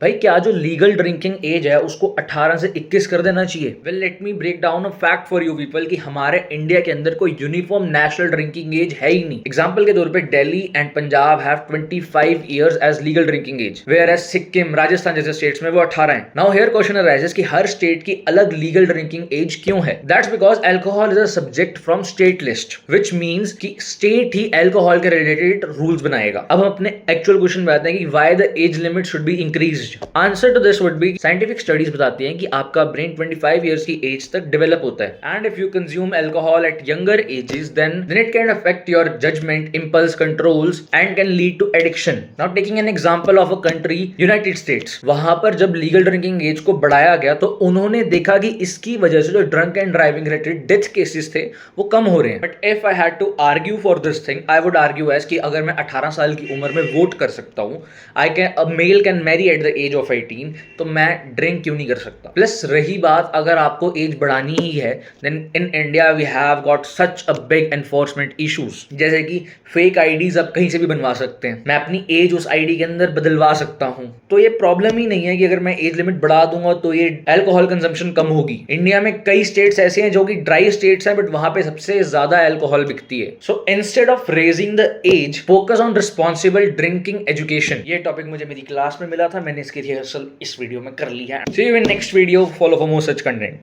भाई क्या जो लीगल ड्रिंकिंग एज है उसको 18 से 21 कर देना चाहिए? Well let me break down a fact for you people कि हमारे इंडिया के अंदर कोई यूनिफॉर्म नेशनल ड्रिंकिंग एज है ही नहीं। एग्जांपल के तौर पे Delhi and Punjab have 25 years as legal drinking age, whereas Sikkim, Rajasthan जैसे स्टेट्स में वो 18 है। नाउ हियर क्वेश्चन अराइजेस कि हर स्टेट की अलग लीगल ड्रिंकिंग एज क्यों है? That's because alcohol is a subject from state list, which means कि स्टेट ही अल्कोहल के रिलेटेड रूल्स बनाएगा। अब हम अपने एक्चुअल क्वेश्चन में आते हैं कि why the age limit should be increased. Answer to this would be scientific studies बताती हैं कि आपका ब्रेन 25 इयर्स की एज तक डेवलप होता है, and if you consume alcohol at younger ages then it can affect your judgment, impulse controls and can lead to addiction. Now taking an example of a country united states, वहां पर जब legal drinking as को बढ़ाया गया तो उन्होंने देखा कि इसकी वजह से जो drunk and driving related death cases थे वो कम हो रहे हैं। But if I had to argue for this thing, I would argue as कि अगर मैं 18 साल की उम्र में वोट कर सकता हूं, I can a male can marry at the age of 18, तो मैं ड्रिंक क्यों नहीं कर सकता? प्लस रही बात अगर आपको एज बढ़ानी ही है, then in India we have got such a big enforcement issues, जैसे कि फेक आईडीज आप कहीं से भी बनवा सकते हैं, मैं अपनी एज उस आईडी के अंदर बदलवा सकता हूं। तो ये प्रॉब्लम ही नहीं है कि अगर मैं एज लिमिट बढ़ा दूंगा तो ये अल्कोहल कंजम्पशन कम होगी। इंडिया में कई स्टेट्स ऐसे हैं जो कि ड्राई स्टेट्स हैं, बट वहां पे सबसे ज्यादा अल्कोहल बिकती है। So instead of raising the age, focus on responsible drinking education. ये टॉपिक मुझे मेरी क्लास में मिला था, मैंने इसकी रिहर्सल इस वीडियो में कर ली है। See you in next video. Follow for more such content.